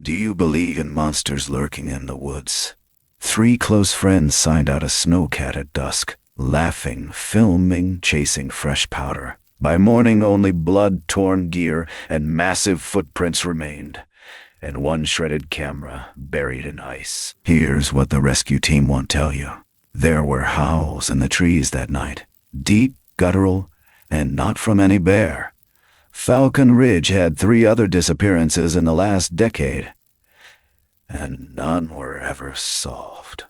Do you believe in monsters lurking in the woods? 3 close friends signed out a snowcat at dusk, laughing, filming, chasing fresh powder. By morning, only blood-torn gear and massive footprints remained, and 1 shredded camera buried in ice. Here's what the rescue team won't tell you. There were howls in the trees that night, deep, guttural, and not from any bear. Falcon Ridge had 3 other disappearances in the last decade, and none were ever solved.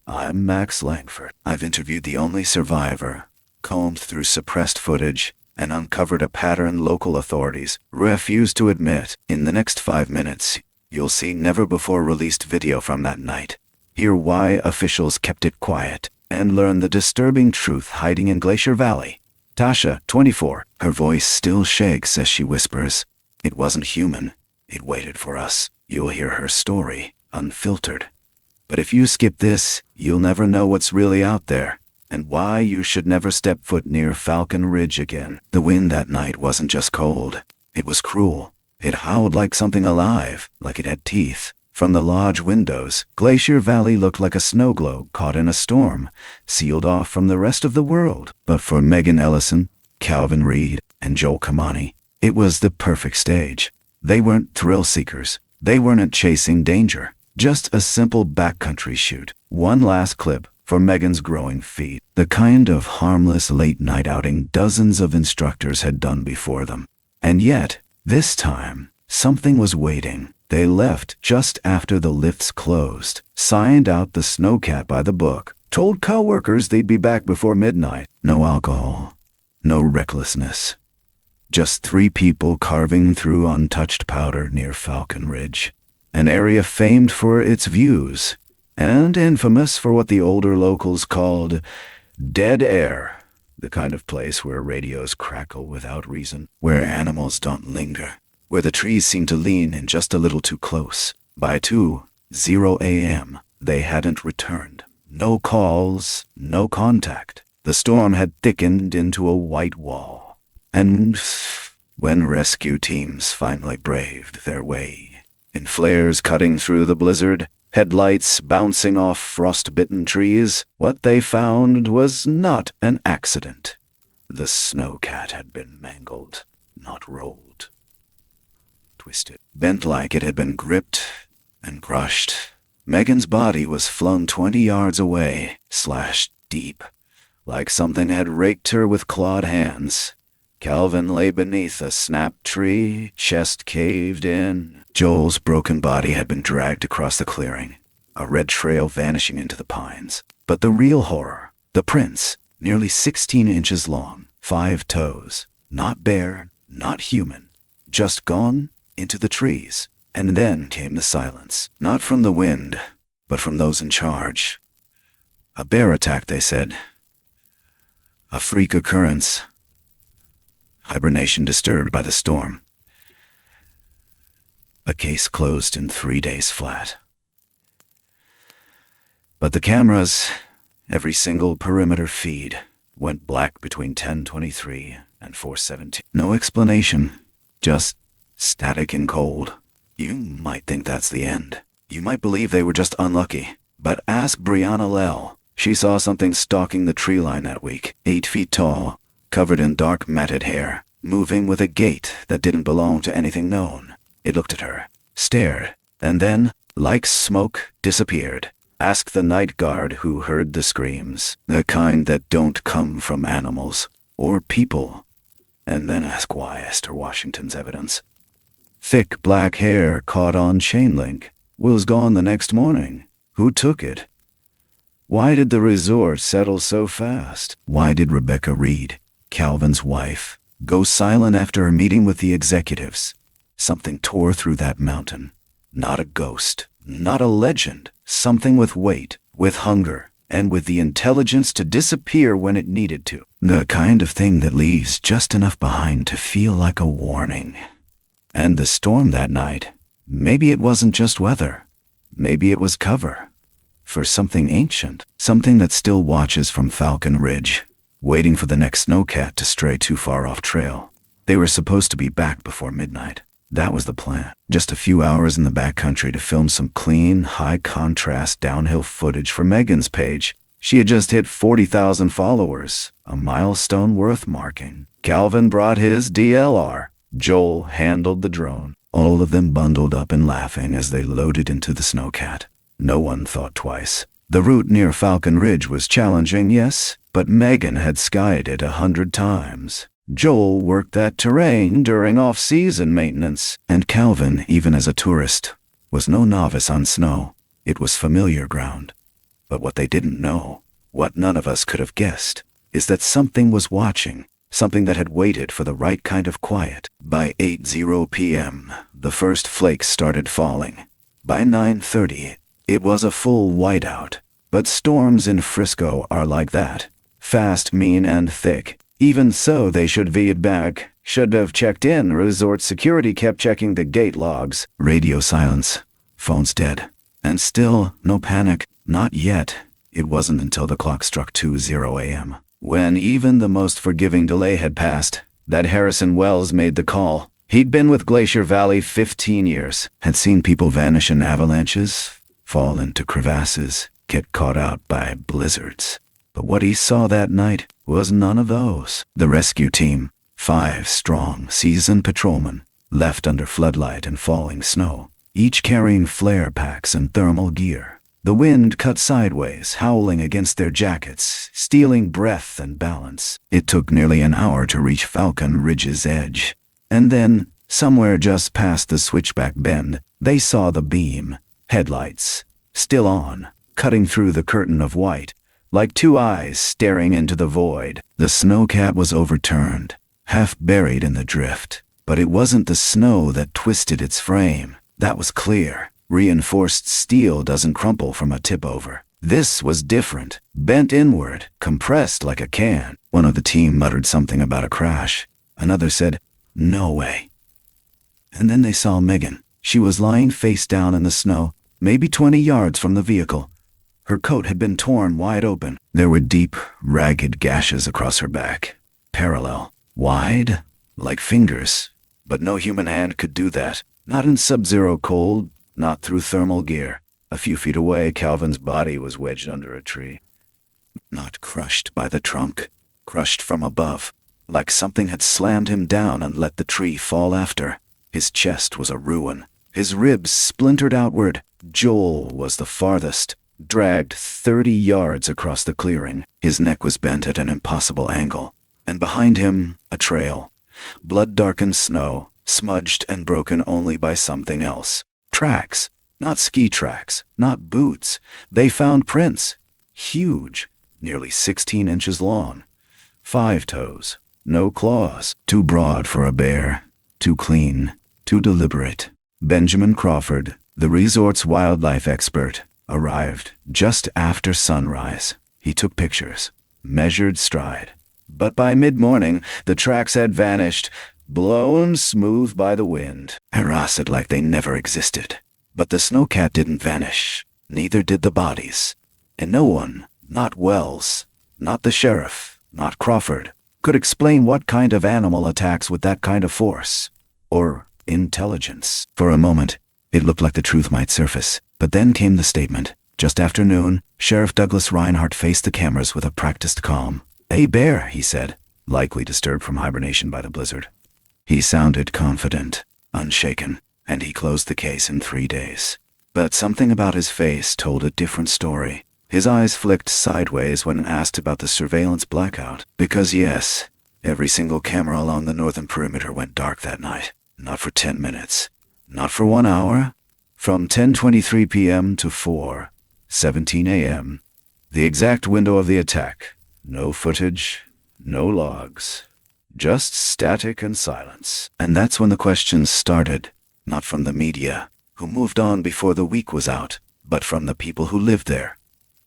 I'm Max Langford. I've interviewed the only survivor, combed through suppressed footage, and uncovered a pattern local authorities refuse to admit. In the next 5 minutes, you'll see never-before-released video from that night, hear why officials kept it quiet, and learn the disturbing truth hiding in Glacier Valley. Tasha, 24, her voice still shakes as she whispers, "It wasn't human. It waited for us." You'll hear her story, unfiltered. But if you skip this, you'll never know what's really out there, and why you should never step foot near Falcon Ridge again. The wind that night wasn't just cold. It was cruel. It howled like something alive, like it had teeth. From the lodge windows, Glacier Valley looked like a snow globe caught in a storm, sealed off from the rest of the world. But for Megan Ellison, Calvin Reed, and Joel Kamani, it was the perfect stage. They weren't thrill seekers. They weren't chasing danger. Just a simple backcountry shoot. 1 last clip for Megan's growing feet. The kind of harmless late-night outing dozens of instructors had done before them. And yet, this time, something was waiting. They left just after the lifts closed, signed out the snowcat by the book, told coworkers they'd be back before midnight. No alcohol, no recklessness. Just 3 people carving through untouched powder near Falcon Ridge, an area famed for its views and infamous for what the older locals called dead air, the kind of place where radios crackle without reason, where animals don't linger, where the trees seem to lean in just a little too close. By 2:00 a.m., they hadn't returned. No calls, no contact. The storm had thickened into a white wall. And when rescue teams finally braved their way, in flares cutting through the blizzard, headlights bouncing off frost-bitten trees, what they found was not an accident. The snowcat had been mangled, not rolled. Twisted, bent like it had been gripped and crushed. Megan's body was flung 20 yards away, slashed deep, like something had raked her with clawed hands. Calvin lay beneath a snapped tree, chest caved in. Joel's broken body had been dragged across the clearing, a red trail vanishing into the pines. But the real horror, the prints, nearly 16 inches long, 5 toes, not bear, not human, just gone into the trees. And then came the silence, not from the wind, but from those in charge. A bear attack, they said. A freak occurrence. Hibernation disturbed by the storm. A case closed in 3 days flat. But the cameras, every single perimeter feed, went black between 10:23 and 4:17. No explanation, just static and cold. You might think that's the end. You might believe they were just unlucky. But ask Brianna Lell. She saw something stalking the tree line that week, 8 feet tall, covered in dark matted hair, moving with a gait that didn't belong to anything known. It looked at her, stared, and then, like smoke, disappeared. Ask the night guard who heard the screams, the kind that don't come from animals or people. And then ask why Esther Washington's evidence. Thick black hair caught on chain link, was gone the next morning. Who took it? Why did the resort settle so fast? Why did Rebecca Reed, Calvin's wife, go silent after her meeting with the executives? Something tore through that mountain. Not a ghost, not a legend. Something with weight, with hunger, and with the intelligence to disappear when it needed to. The kind of thing that leaves just enough behind to feel like a warning. And the storm that night, maybe it wasn't just weather. Maybe it was cover for something ancient, something that still watches from Falcon Ridge, waiting for the next snowcat to stray too far off trail. They were supposed to be back before midnight. That was the plan. Just a few hours in the backcountry to film some clean, high-contrast downhill footage for Megan's page. She had just hit 40,000 followers, a milestone worth marking. Calvin brought his DLR. Joel handled the drone. All of them bundled up and laughing as they loaded into the snowcat. No one thought twice. The route near Falcon Ridge was challenging, yes, but Megan had skied it 100 times. Joel worked that terrain during off-season maintenance, and Calvin, even as a tourist, was no novice on snow. It was familiar ground. But what they didn't know, what none of us could have guessed, is that something was watching, something that had waited for the right kind of quiet. By 8:00 p.m., the first flakes started falling. By 9:30, it was a full whiteout. But storms in Frisco are like that. Fast, mean, and thick. Even so, they should veered back. Should have checked in. Resort security kept checking the gate logs. Radio silence. Phone's dead. And still, no panic. Not yet. It wasn't until the clock struck 2:00 a.m. when even the most forgiving delay had passed, that Harrison Wells made the call. He'd been with Glacier Valley 15 years, had seen people vanish in avalanches, fall into crevasses, get caught out by blizzards. But what he saw that night was none of those. The rescue team, 5 strong, seasoned patrolmen, left under floodlight and falling snow, each carrying flare packs and thermal gear. The wind cut sideways, howling against their jackets, stealing breath and balance. It took nearly an hour to reach Falcon Ridge's edge. And then, somewhere just past the switchback bend, they saw the beam, headlights, still on, cutting through the curtain of white, like 2 eyes staring into the void. The snowcat was overturned, half buried in the drift. But it wasn't the snow that twisted its frame. That was clear. Reinforced steel doesn't crumple from a tip-over. This was different, bent inward, compressed like a can. One of the team muttered something about a crash. Another said, "No way." And then they saw Megan. She was lying face down in the snow, maybe 20 yards from the vehicle. Her coat had been torn wide open. There were deep, ragged gashes across her back. Parallel, wide, like fingers. But no human hand could do that. Not in sub-zero cold, not through thermal gear. A few feet away, Calvin's body was wedged under a tree. Not crushed by the trunk, crushed from above, like something had slammed him down and let the tree fall after. His chest was a ruin. His ribs splintered outward. Joel was the farthest, dragged 30 yards across the clearing. His neck was bent at an impossible angle. And behind him, a trail. Blood-darkened snow, smudged and broken only by something else. Tracks. Not ski tracks. Not boots. They found prints. Huge. Nearly 16 inches long. 5 toes. No claws. Too broad for a bear. Too clean. Too deliberate. Benjamin Crawford, the resort's wildlife expert, arrived just after sunrise. He took pictures. Measured stride. But by mid-morning, the tracks had vanished, blown smooth by the wind, harassed like they never existed. But the snowcat didn't vanish. Neither did the bodies. And no one, not Wells, not the sheriff, not Crawford, could explain what kind of animal attacks with that kind of force. Or intelligence. For a moment, it looked like the truth might surface. But then came the statement. Just after noon, Sheriff Douglas Reinhardt faced the cameras with a practiced calm. "A bear," he said, likely disturbed from hibernation by the blizzard. He sounded confident, unshaken, and he closed the case in 3 days. But something about his face told a different story. His eyes flicked sideways when asked about the surveillance blackout. Because yes, every single camera along the northern perimeter went dark that night. Not for 10 minutes. Not for 1 hour. From 10:23 p.m. to 4:17 a.m. The exact window of the attack. No footage, no logs. Just static and silence. And that's when the questions started. Not from the media, who moved on before the week was out, but from the people who lived there.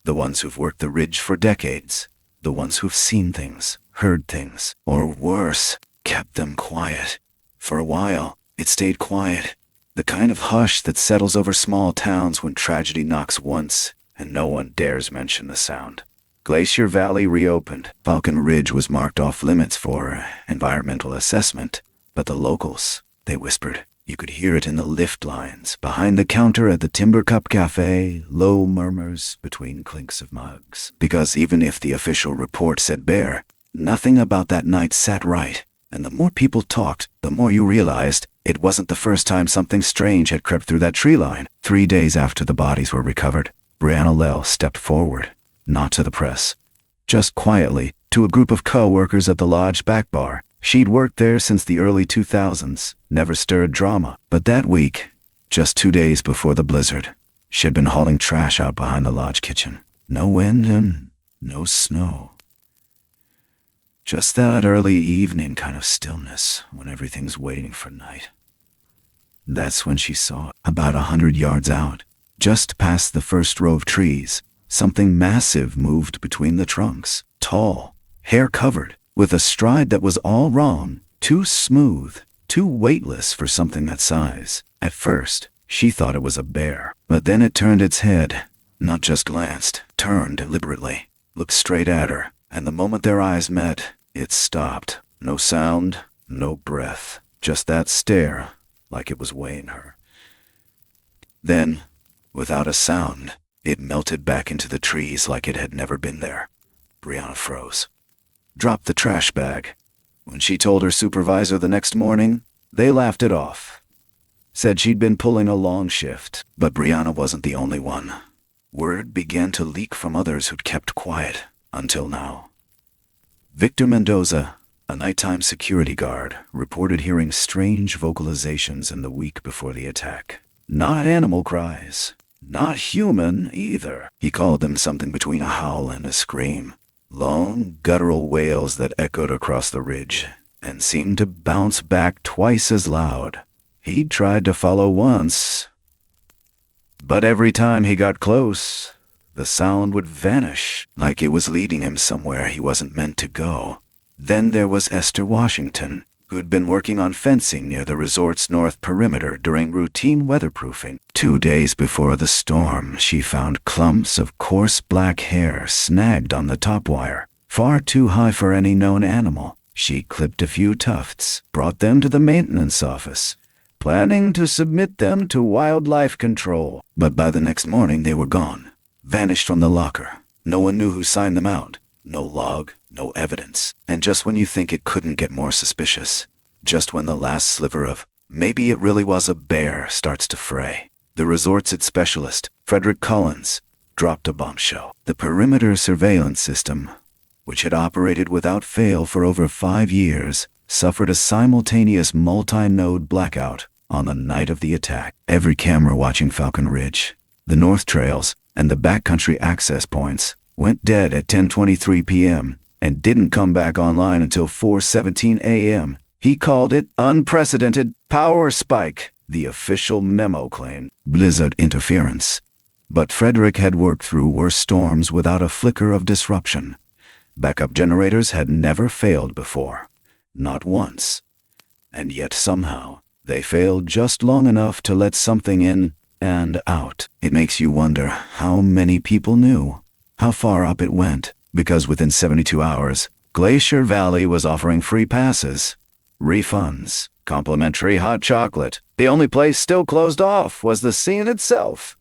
The ones who've worked the ridge for decades. The ones who've seen things, heard things, or worse, kept them quiet. For a while, it stayed quiet. The kind of hush that settles over small towns when tragedy knocks once and no one dares mention the sound. Glacier Valley reopened. Falcon Ridge was marked off limits for environmental assessment. But the locals, they whispered, You could hear it in the lift lines, behind the counter at the Timber Cup Cafe, low murmurs between clinks of mugs. Because even if the official report said bear, nothing about that night sat right. And the more people talked, the more you realized it wasn't the first time something strange had crept through that tree line. 3 days after the bodies were recovered, Brianna Lell stepped forward, not to the press, just quietly to a group of co-workers at the lodge back bar. She'd worked there since the early 2000s, never stirred drama. But that week, just 2 days before the blizzard, she'd been hauling trash out behind the lodge kitchen. No wind and no snow. Just that early evening kind of stillness when everything's waiting for night. That's when she saw it. About 100 yards out, just past the first row of trees, something massive moved between the trunks. Tall, hair-covered, with a stride that was all wrong, too smooth, too weightless for something that size. At first, she thought it was a bear, but then it turned its head, not just glanced, turned deliberately, looked straight at her, and the moment their eyes met, it stopped. No sound, no breath, just that stare, like it was weighing her. Then, without a sound, it melted back into the trees like it had never been there. Brianna froze. Dropped the trash bag. When she told her supervisor the next morning, they laughed it off. Said she'd been pulling a long shift, but Brianna wasn't the only one. Word began to leak from others who'd kept quiet until now. Victor Mendoza, a nighttime security guard, reported hearing strange vocalizations in the week before the attack. Not animal cries, not human either. He called them something between a howl and a scream. Long, guttural wails that echoed across the ridge and seemed to bounce back twice as loud. He'd tried to follow once, but every time he got close, the sound would vanish, like it was leading him somewhere he wasn't meant to go. Then there was Esther Washington, who'd been working on fencing near the resort's north perimeter during routine weatherproofing. 2 days before the storm, she found clumps of coarse black hair snagged on the top wire, far too high for any known animal. She clipped a few tufts, brought them to the maintenance office, planning to submit them to wildlife control. But by the next morning they were gone, vanished from the locker. No one knew who signed them out. No log, no evidence. And just when you think it couldn't get more suspicious, just when the last sliver of maybe it really was a bear starts to fray, the resort's its specialist, Frederick Collins, dropped a bombshell. The perimeter surveillance system, which had operated without fail for over 5 years, suffered a simultaneous multi-node blackout on the night of the attack. Every camera watching Falcon Ridge, the North Trails, and the backcountry access points went dead at 10:23 p.m. and didn't come back online until 4:17 a.m. He called it unprecedented power spike, the official memo claimed. Blizzard interference. But Frederick had worked through worse storms without a flicker of disruption. Backup generators had never failed before. Not once. And yet somehow, they failed just long enough to let something in and out. It makes you wonder how many people knew, how far up it went, because within 72 hours, Glacier Valley was offering free passes, refunds, complimentary hot chocolate. The only place still closed off was the scene itself.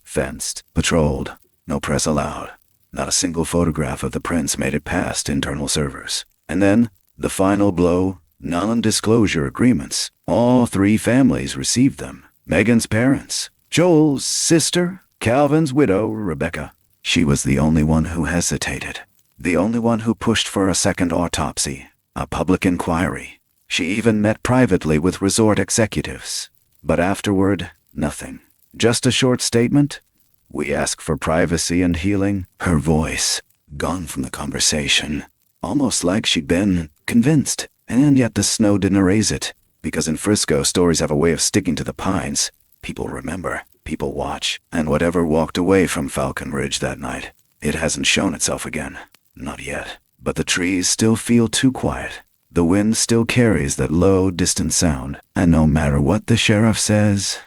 Fenced, patrolled, no press allowed. Not a single photograph of the prints made it past internal servers. And then, the final blow, non-disclosure agreements. All 3 families received them. Megan's parents, Joel's sister, Calvin's widow, Rebecca. She was the only one who hesitated. The only one who pushed for a second autopsy, a public inquiry. She even met privately with resort executives. But afterward, nothing. Just a short statement. We ask for privacy and healing. Her voice, gone from the conversation. Almost like she'd been convinced. And yet the snow didn't erase it. Because in Frisco, stories have a way of sticking to the pines. People remember. People watch. And whatever walked away from Falcon Ridge that night, it hasn't shown itself again. Not yet. But the trees still feel too quiet. The wind still carries that low, distant sound. And no matter what the sheriff says,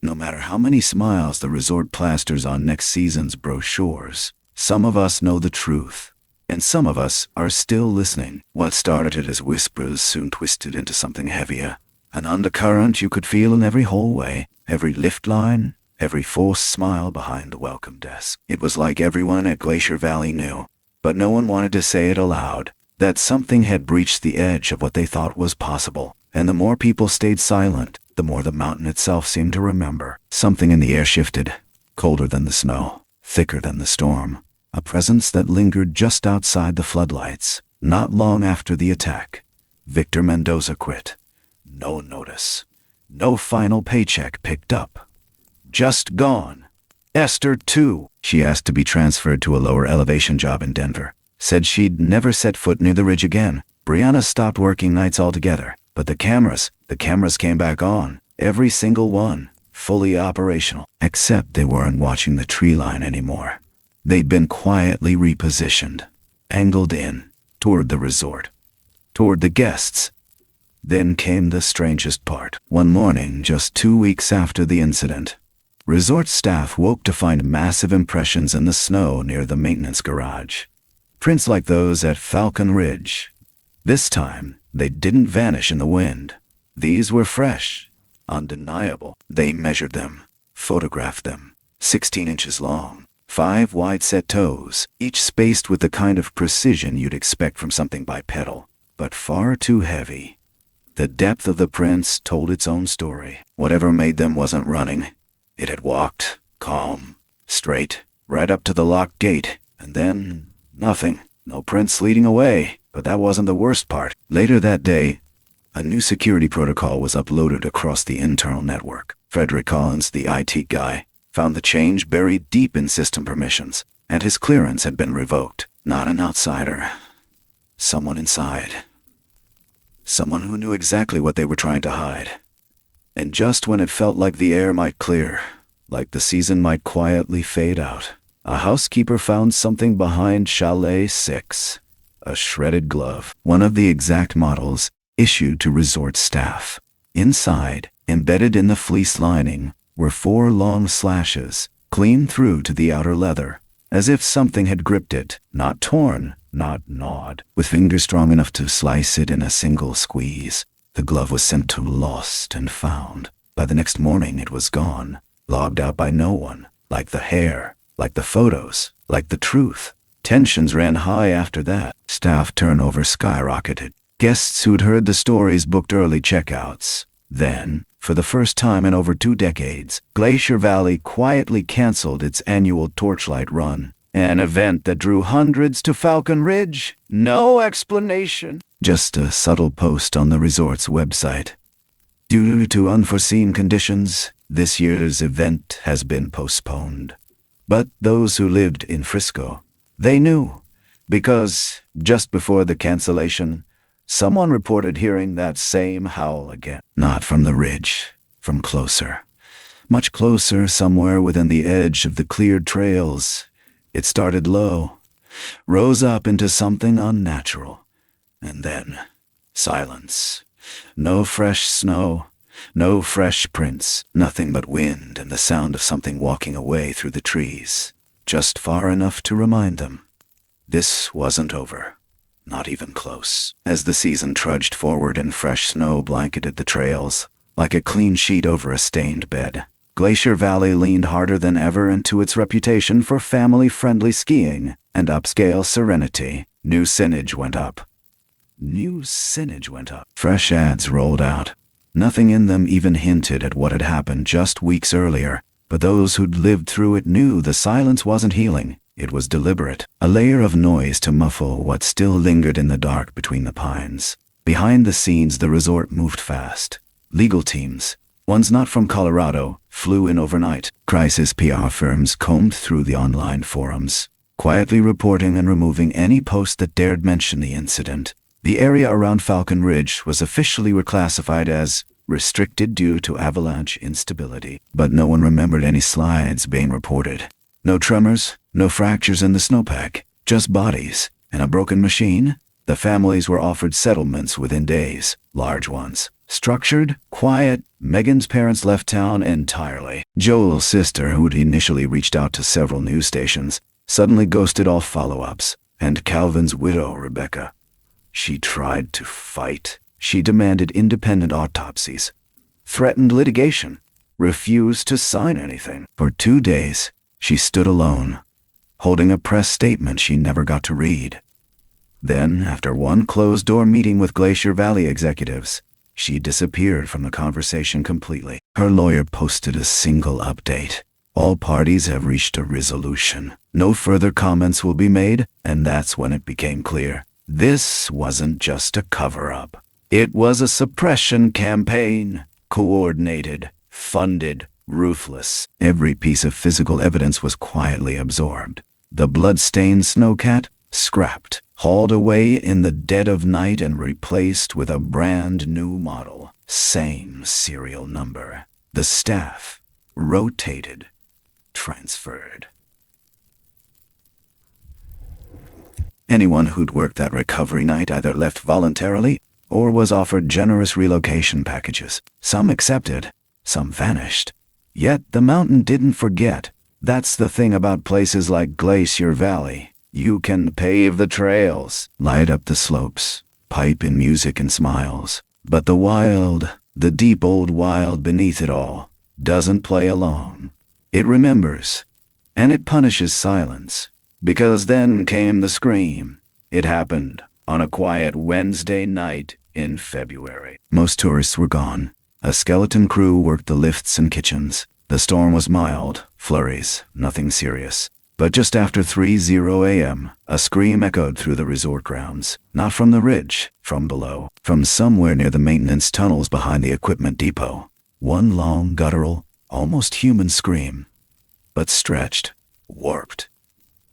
no matter how many smiles the resort plasters on next season's brochures, some of us know the truth. And some of us are still listening. What started as whispers soon twisted into something heavier. An undercurrent you could feel in every hallway, every lift line, every forced smile behind the welcome desk. It was like everyone at Glacier Valley knew, but no one wanted to say it aloud, that something had breached the edge of what they thought was possible. And the more people stayed silent, the more the mountain itself seemed to remember. Something in the air shifted, colder than the snow, thicker than the storm, a presence that lingered just outside the floodlights. Not long after the attack, Victor Mendoza quit. No notice. No final paycheck picked up. Just gone. Esther, too. She asked to be transferred to a lower elevation job in Denver. Said she'd never set foot near the ridge again. Brianna stopped working nights altogether. But the cameras came back on. Every single one. Fully operational. Except they weren't watching the tree line anymore. They'd been quietly repositioned. Angled in. Toward the resort. Toward the guests. Then came the strangest part. One morning, just 2 weeks after the incident, resort staff woke to find massive impressions in the snow near the maintenance garage. Prints like those at Falcon Ridge. This time, they didn't vanish in the wind. These were fresh, undeniable. They measured them, photographed them. 16 inches long, 5 wide-set toes, each spaced with the kind of precision you'd expect from something bipedal, but far too heavy. The depth of the prints told its own story. Whatever made them wasn't running. It had walked, calm, straight, right up to the locked gate, and then nothing. No prints leading away. But that wasn't the worst part. Later that day, a new security protocol was uploaded across the internal network. Frederick Collins, the IT guy, found the change buried deep in system permissions, and his clearance had been revoked. Not an outsider. Someone inside. Someone who knew exactly what they were trying to hide. And just when it felt like the air might clear, like the season might quietly fade out, a housekeeper found something behind Chalet 6. A shredded glove, one of the exact models issued to resort staff. Inside, embedded in the fleece lining, were 4 long slashes, clean through to the outer leather, as if something had gripped it, not torn, not gnawed. With fingers strong enough to slice it in a single squeeze, the glove was sent to Lost and Found. By the next morning it was gone, logged out by no one, like the hair, like the photos, like the truth. Tensions ran high after that. Staff turnover skyrocketed. Guests who'd heard the stories booked early checkouts. Then, for the first time in over 2 decades, Glacier Valley quietly canceled its annual Torchlight Run. An event that drew hundreds to Falcon Ridge. No explanation. Just a subtle post on the resort's website. Due to unforeseen conditions, this year's event has been postponed. But those who lived in Frisco, they knew, because just before the cancellation, someone reported hearing that same howl again. Not from the ridge, from closer. Much closer, somewhere within the edge of the cleared trails. It started low, rose up into something unnatural, and then silence. No fresh snow, no fresh prints, nothing but wind and the sound of something walking away through the trees. Just far enough to remind them, this wasn't over, not even close. As the season trudged forward and fresh snow blanketed the trails, like a clean sheet over a stained bed, Glacier Valley leaned harder than ever into its reputation for family-friendly skiing and upscale serenity. New signage went up. Fresh ads rolled out. Nothing in them even hinted at what had happened just weeks earlier. But those who'd lived through it knew the silence wasn't healing. It was deliberate, a layer of noise to muffle what still lingered in the dark between the pines. Behind the scenes, the resort moved fast. Legal teams, ones not from Colorado, flew in overnight. Crisis PR firms combed through the online forums, quietly reporting and removing any post that dared mention the incident. The area around Falcon Ridge was officially reclassified as restricted due to avalanche instability, but no one remembered any slides being reported. No tremors, no fractures in the snowpack, just bodies and a broken machine. The families were offered settlements within days, large ones. Structured, quiet. Megan's parents left town entirely. Joel's sister, who'd initially reached out to several news stations, suddenly ghosted all follow-ups. And Calvin's widow, Rebecca. She tried to fight. She demanded independent autopsies, threatened litigation, refused to sign anything. For 2 days, she stood alone, holding a press statement she never got to read. Then, after one closed-door meeting with Glacier Valley executives, she disappeared from the conversation completely. Her lawyer posted a single update. All parties have reached a resolution. No further comments will be made, and that's when it became clear. This wasn't just a cover-up. It was a suppression campaign. Coordinated, funded, ruthless. Every piece of physical evidence was quietly absorbed. The blood-stained snowcat, scrapped, hauled away in the dead of night and replaced with a brand new model. Same serial number. The staff, rotated, transferred. Anyone who'd worked that recovery night either left voluntarily or was offered generous relocation packages. Some accepted, some vanished. Yet the mountain didn't forget. That's the thing about places like Glacier Valley. You can pave the trails, light up the slopes, pipe in music and smiles. But the wild, the deep old wild beneath it all, doesn't play along. It remembers, and it punishes silence. Because then came the scream. It happened on a quiet Wednesday night in February. Most tourists were gone. A skeleton crew worked the lifts and kitchens. The storm was mild, flurries, nothing serious. But just after 3:00 a.m., a scream echoed through the resort grounds. Not from the ridge, from below. From somewhere near the maintenance tunnels behind the equipment depot. One long, guttural, almost human scream. But stretched, warped.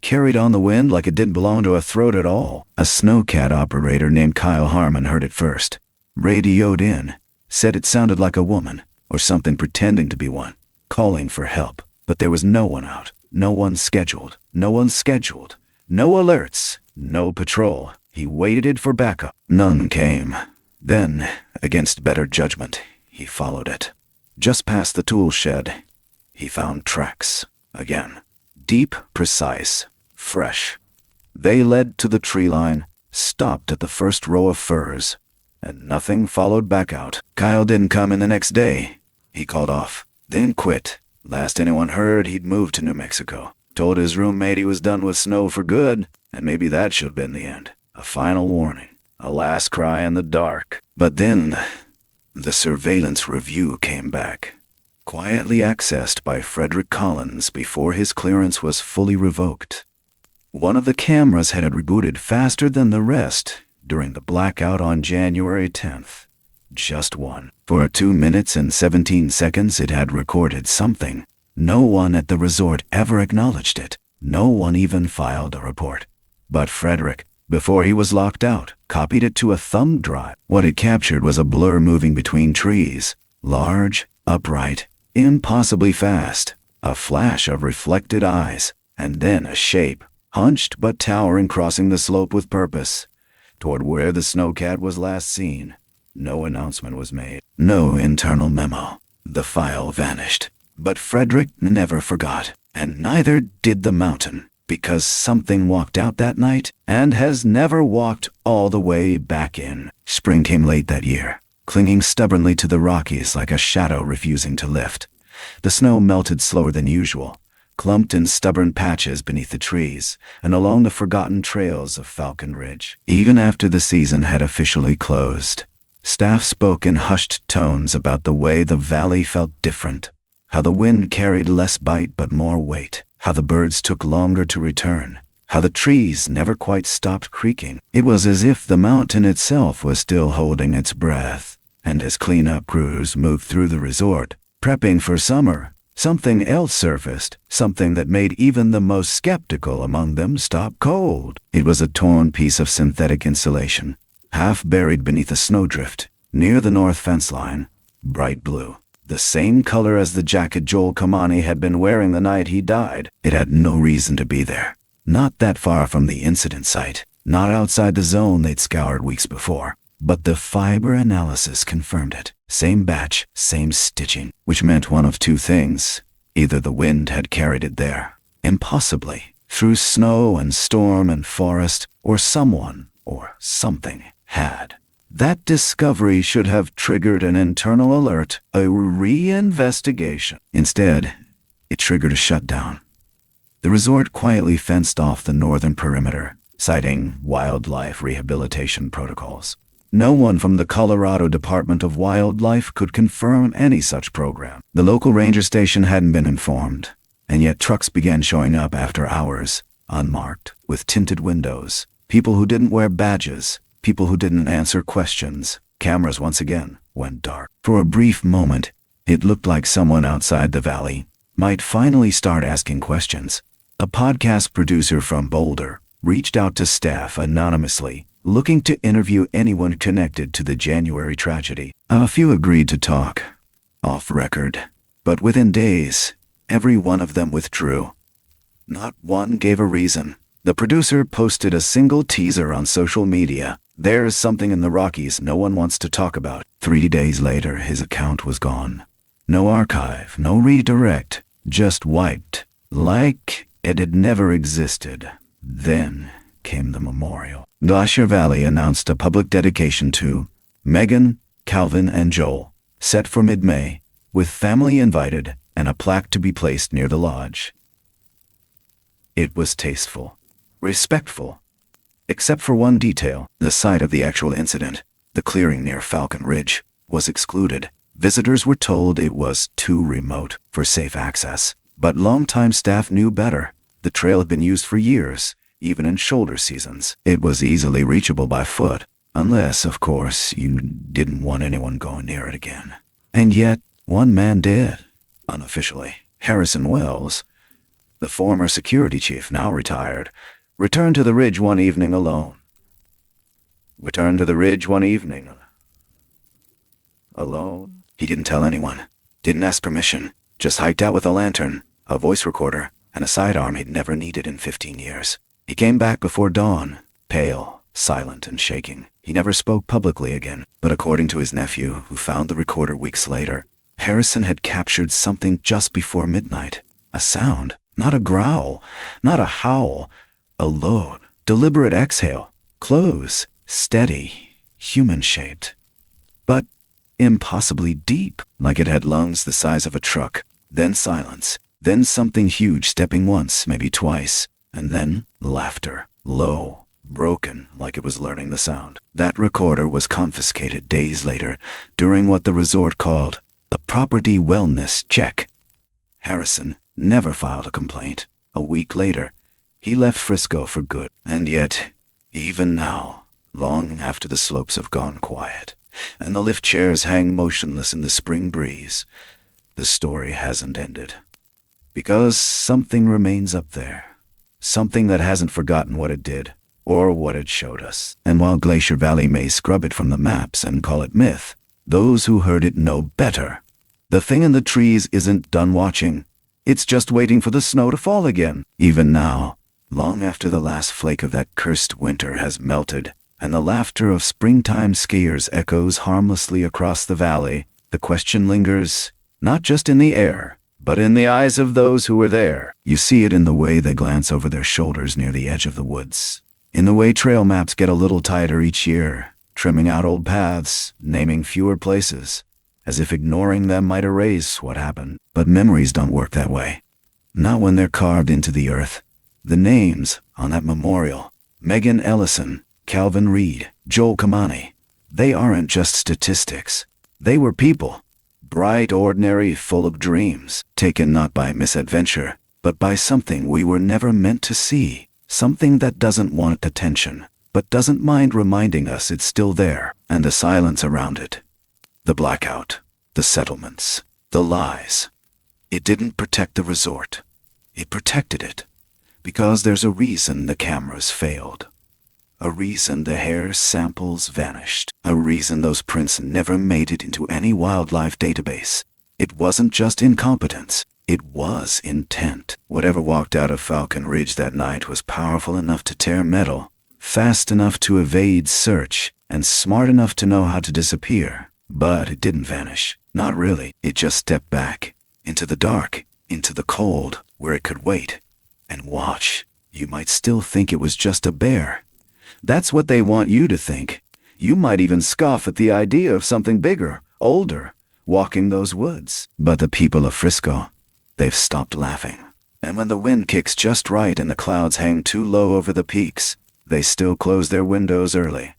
Carried on the wind like it didn't belong to a throat at all. A snowcat operator named Kyle Harmon heard it first. Radioed in. Said it sounded like a woman, or something pretending to be one, calling for help. But there was no one out. No one scheduled. No alerts. No patrol. He waited for backup. None came. Then, against better judgment, he followed it. Just past the tool shed, he found tracks. Again. Deep, precise, fresh. They led to the tree line, stopped at the first row of firs, and nothing followed back out. Kyle didn't come in the next day. He called off, then quit. Last anyone heard, he'd moved to New Mexico. Told his roommate he was done with snow for good, and maybe that should have been the end. A final warning. A last cry in the dark. But then, the surveillance review came back. Quietly accessed by Frederick Collins before his clearance was fully revoked. One of the cameras had rebooted faster than the rest during the blackout on January 10th. Just one. For 2 minutes and 17 seconds it had recorded something. No one at the resort ever acknowledged it. No one even filed a report. But Frederick, before he was locked out, copied it to a thumb drive. What it captured was a blur moving between trees. Large, upright, impossibly fast. A flash of reflected eyes, and then a shape, hunched but towering, crossing the slope with purpose, toward where the snowcat was last seen. No announcement was made. No internal memo. The file vanished. But Frederick never forgot, and neither did the mountain, because something walked out that night and has never walked all the way back in. Spring came late that year, clinging stubbornly to the Rockies like a shadow refusing to lift. The snow melted slower than usual, clumped in stubborn patches beneath the trees and along the forgotten trails of Falcon Ridge. Even after the season had officially closed, staff spoke in hushed tones about the way the valley felt different, how the wind carried less bite but more weight, how the birds took longer to return, how the trees never quite stopped creaking. It was as if the mountain itself was still holding its breath. And as cleanup crews moved through the resort, prepping for summer, something else surfaced, something that made even the most skeptical among them stop cold. It was a torn piece of synthetic insulation, half buried beneath a snowdrift, near the north fence line, bright blue. The same color as the jacket Joel Kamani had been wearing the night he died. It had no reason to be there. Not that far from the incident site, not outside the zone they'd scoured weeks before. But the fiber analysis confirmed it. Same batch, same stitching, which meant one of two things. Either the wind had carried it there, impossibly, through snow and storm and forest, or someone or something had. That discovery should have triggered an internal alert, a reinvestigation. Instead, it triggered a shutdown. The resort quietly fenced off the northern perimeter, citing wildlife rehabilitation protocols. No one from the Colorado Department of Wildlife could confirm any such program. The local ranger station hadn't been informed, and yet trucks began showing up after hours, unmarked, with tinted windows. People who didn't wear badges, people who didn't answer questions. Cameras once again went dark. For a brief moment, it looked like someone outside the valley might finally start asking questions. A podcast producer from Boulder reached out to staff anonymously, looking to interview anyone connected to the January tragedy. A few agreed to talk, off record, but within days, every one of them withdrew. Not one gave a reason. The producer posted a single teaser on social media. There's something in the Rockies no one wants to talk about. 3 days later, his account was gone. No archive, no redirect, just wiped, like it had never existed. Then came the memorial. Glacier Valley announced a public dedication to Megan, Calvin, and Joel, set for mid-May, with family invited and a plaque to be placed near the lodge. It was tasteful, respectful, except for one detail. The site of the actual incident, the clearing near Falcon Ridge, was excluded. Visitors were told it was too remote for safe access, but longtime staff knew better. The trail had been used for years, even in shoulder seasons. It was easily reachable by foot, unless, of course, you didn't want anyone going near it again. And yet, one man did, unofficially. Harrison Wells, the former security chief, now retired, returned to the ridge one evening alone. Alone? He didn't tell anyone, didn't ask permission, just hiked out with a lantern, a voice recorder, and a sidearm he'd never needed in 15 years. He came back before dawn, pale, silent, and shaking. He never spoke publicly again, but according to his nephew, who found the recorder weeks later, Harrison had captured something just before midnight. A sound, not a growl, not a howl, a low, deliberate exhale, close, steady, human-shaped, but impossibly deep, like it had lungs the size of a truck. Then silence. Then something huge stepping once, maybe twice, and then laughter, low, broken, like it was learning the sound. That recorder was confiscated days later during what the resort called a property wellness check. Harrison never filed a complaint. A week later, he left Frisco for good. And yet, even now, long after the slopes have gone quiet, and the lift chairs hang motionless in the spring breeze, the story hasn't ended. Because something remains up there. Something that hasn't forgotten what it did, or what it showed us. And while Glacier Valley may scrub it from the maps and call it myth, those who heard it know better. The thing in the trees isn't done watching. It's just waiting for the snow to fall again. Even now, long after the last flake of that cursed winter has melted, and the laughter of springtime skiers echoes harmlessly across the valley, the question lingers, not just in the air, but in the eyes of those who were there. You see it in the way they glance over their shoulders near the edge of the woods, in the way trail maps get a little tighter each year, trimming out old paths, naming fewer places, as if ignoring them might erase what happened. But memories don't work that way. Not when they're carved into the earth. The names on that memorial, Megan Ellison, Calvin Reed, Joel Kamani, they aren't just statistics. They were people. Bright, ordinary, full of dreams, taken not by misadventure, but by something we were never meant to see, something that doesn't want attention, but doesn't mind reminding us it's still there, and the silence around it. The blackout, the settlements, the lies. It didn't protect the resort. It protected it, because there's a reason the cameras failed. A reason the hair samples vanished. A reason those prints never made it into any wildlife database. It wasn't just incompetence. It was intent. Whatever walked out of Falcon Ridge that night was powerful enough to tear metal, fast enough to evade search, and smart enough to know how to disappear. But it didn't vanish. Not really. It just stepped back. Into the dark. Into the cold, where it could wait. And watch. You might still think it was just a bear. That's what they want you to think. You might even scoff at the idea of something bigger, older, walking those woods. But the people of Frisco, they've stopped laughing. And when the wind kicks just right and the clouds hang too low over the peaks, they still close their windows early.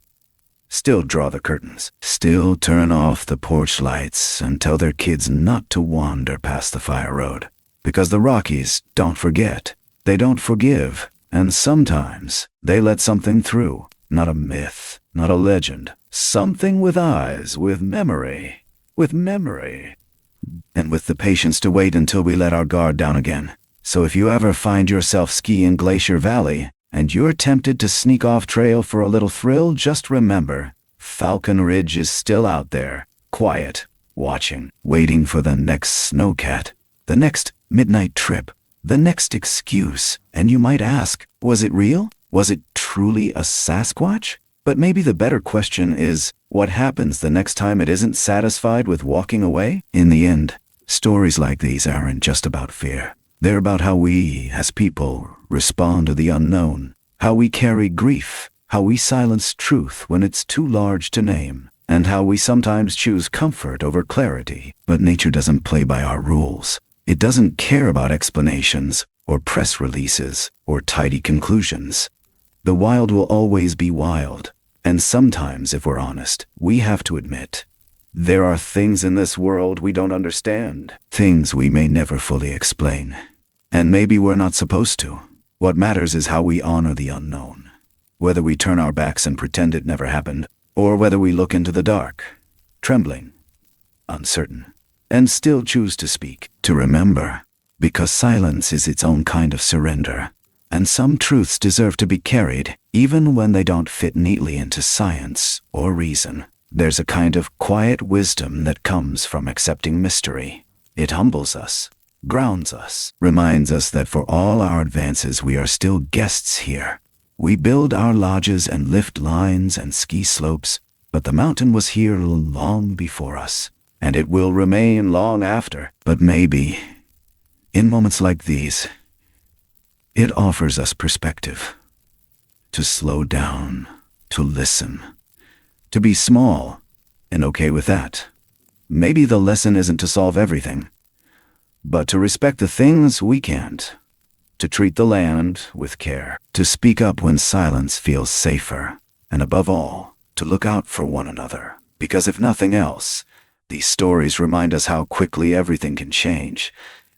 Still draw the curtains. Still turn off the porch lights and tell their kids not to wander past the fire road. Because the Rockies don't forget. They don't forgive. And sometimes they let something through. Not a myth, not a legend. Something with eyes, with memory. With memory. And with the patience to wait until we let our guard down again. So if you ever find yourself skiing Glacier Valley, and you're tempted to sneak off trail for a little thrill, just remember, Falcon Ridge is still out there, quiet, watching, waiting for the next snowcat, the next midnight trip, the next excuse. And you might ask, was it real? Was it truly a Sasquatch? But maybe the better question is, what happens the next time it isn't satisfied with walking away? In the end, stories like these aren't just about fear. They're about how we, as people, respond to the unknown, how we carry grief, how we silence truth when it's too large to name, and how we sometimes choose comfort over clarity. But nature doesn't play by our rules. It doesn't care about explanations, or press releases, or tidy conclusions. The wild will always be wild, and sometimes, if we're honest, we have to admit, there are things in this world we don't understand, things we may never fully explain. And maybe we're not supposed to. What matters is how we honor the unknown. Whether we turn our backs and pretend it never happened, or whether we look into the dark, trembling, uncertain, and still choose to speak, to remember, because silence is its own kind of surrender. And some truths deserve to be carried, even when they don't fit neatly into science or reason. There's a kind of quiet wisdom that comes from accepting mystery. It humbles us, grounds us, reminds us that for all our advances we are still guests here. We build our lodges and lift lines and ski slopes, but the mountain was here long before us, and it will remain long after. But maybe, in moments like these, it offers us perspective. To slow down, to listen, to be small, and okay with that. Maybe the lesson isn't to solve everything, but to respect the things we can't, to treat the land with care, to speak up when silence feels safer, and above all, to look out for one another. Because if nothing else, these stories remind us how quickly everything can change,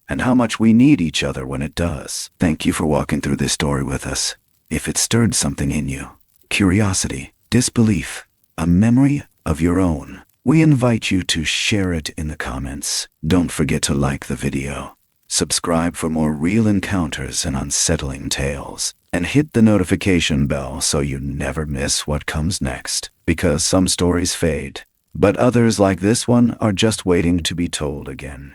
and how much we need each other when it does. Thank you for walking through this story with us. If it stirred something in you, curiosity, disbelief, a memory of your own, we invite you to share it in the comments. Don't forget to like the video, subscribe for more real encounters and unsettling tales, and hit the notification bell so you never miss what comes next. Because some stories fade, but others like this one are just waiting to be told again.